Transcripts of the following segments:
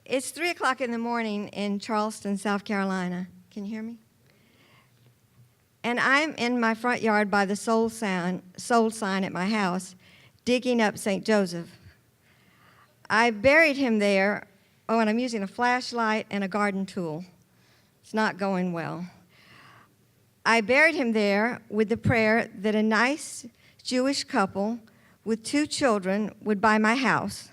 It's 3 o'clock in the morning in Charleston, South Carolina. Can you hear me? And I'm in my front yard by the sold sign at my house, digging up St. Joseph. I buried him there. Oh, and I'm using a flashlight and a garden tool. It's not going well. I buried him there with the prayer that a nice Jewish couple with 2 children would buy my house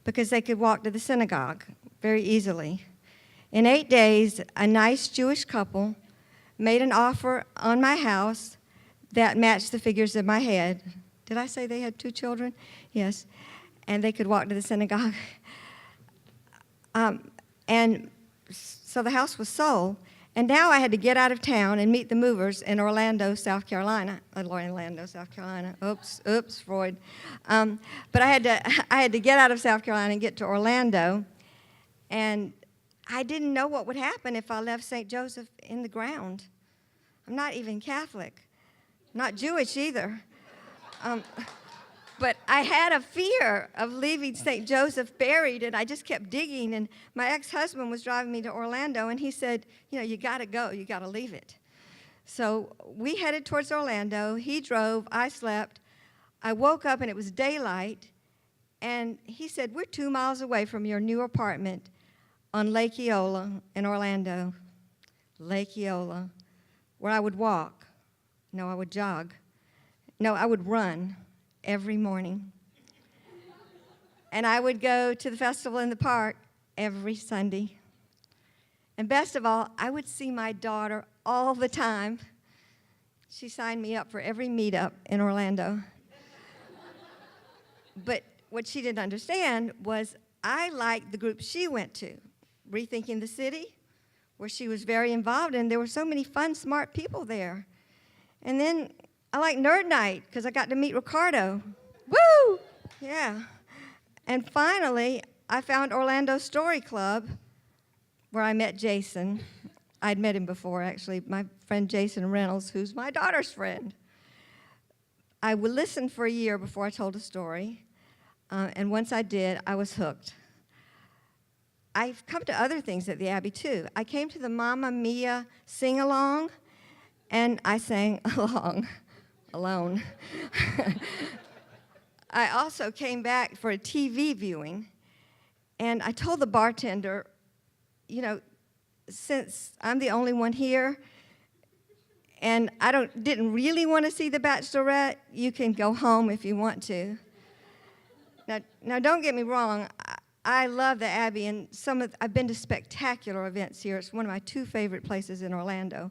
because they could walk to the synagogue very easily. In 8 days, a nice Jewish couple made an offer on my house that matched the figures in my head. Did I say they had 2 children? Yes. And they could walk to the synagogue. And so the house was sold. And now I had to get out of town and meet the movers in Orlando, South Carolina. Oops, Freud. But I had to get out of South Carolina and get to Orlando. And I didn't know what would happen if I left St. Joseph in the ground. I'm not even Catholic, not Jewish either. But I had a fear of leaving St. Joseph buried, and I just kept digging. And my ex-husband was driving me to Orlando, and he said, you got to go. You got to leave it. So we headed towards Orlando. He drove. I slept. I woke up, and it was daylight. And he said, we're 2 miles away from your new apartment on Lake Eola in Orlando. Lake Eola, where I would walk. No, I would jog. No, I would run every morning. And I would go to the festival in the park every Sunday. And best of all, I would see my daughter all the time. She signed me up for every meetup in Orlando. But what she didn't understand was I liked the group she went to, Rethinking the City, where she was very involved, and there were so many fun, smart people there. And then I like Nerd Night because I got to meet Ricardo. Woo! Yeah. And finally, I found Orlando Story Club where I met Jason. I'd met him before, actually, my friend Jason Reynolds, who's my daughter's friend. I would listen for a year before I told a story, and once I did, I was hooked. I've come to other things at the Abbey, too. I came to the Mamma Mia sing-along, and I sang alone. I also came back for a TV viewing, and I told the bartender, since I'm the only one here, and I didn't really want to see The Bachelorette, you can go home if you want to. Now don't get me wrong, I love the Abbey, and I've been to spectacular events here. It's one of my 2 favorite places in Orlando.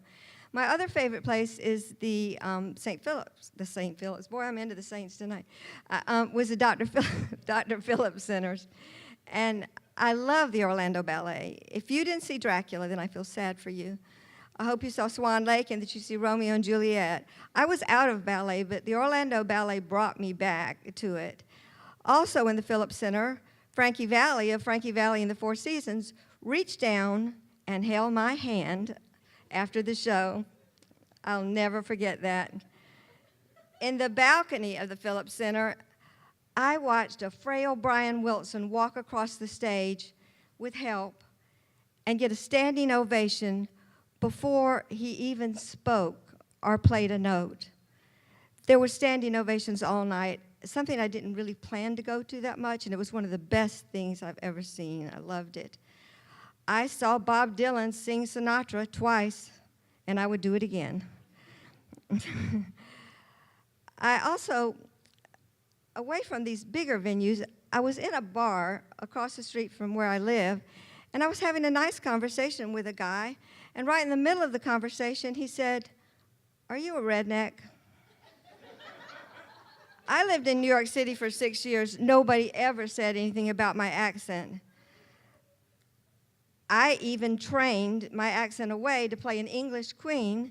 My other favorite place is the St. Phillips. Boy, I'm into the saints tonight. Was the Dr. Phillips Centers. And I love the Orlando Ballet. If you didn't see Dracula, then I feel sad for you. I hope you saw Swan Lake and that you see Romeo and Juliet. I was out of ballet, but the Orlando Ballet brought me back to it. Also in the Phillips Center, Frankie Valli of Frankie Valli and the Four Seasons reached down and held my hand after the show. I'll never forget that. In the balcony of the Phillips Center, I watched a frail Brian Wilson walk across the stage with help and get a standing ovation before he even spoke or played a note. There were standing ovations all night, something I didn't really plan to go to that much, and it was one of the best things I've ever seen. I loved it. I saw Bob Dylan sing Sinatra twice, and I would do it again. I also, away from these bigger venues, I was in a bar across the street from where I live, and I was having a nice conversation with a guy, and right in the middle of the conversation, he said, "Are you a redneck?" I lived in New York City for 6 years. Nobody ever said anything about my accent. I even trained my accent away to play an English queen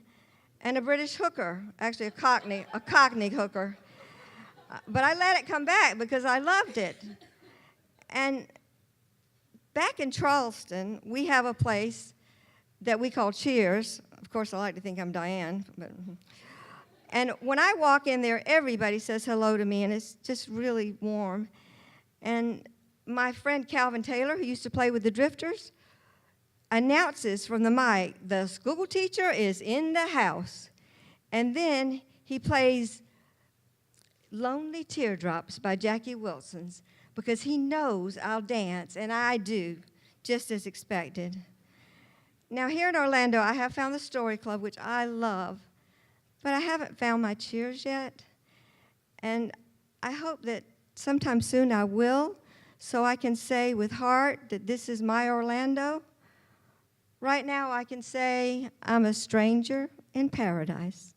and a British hooker, actually a Cockney hooker. But I let it come back because I loved it. And back in Charleston, we have a place that we call Cheers. Of course, I like to think I'm Diane. And when I walk in there, everybody says hello to me, and it's just really warm. And my friend Calvin Taylor, who used to play with the Drifters, announces from the mic, the school teacher is in the house. And then he plays Lonely Teardrops by Jackie Wilson's because he knows I'll dance, and I do, just as expected. Now, here in Orlando, I have found the Story Club, which I love, but I haven't found my cheers yet. And I hope that sometime soon I will, so I can say with heart that this is my Orlando. Right now, I can say I'm a stranger in paradise.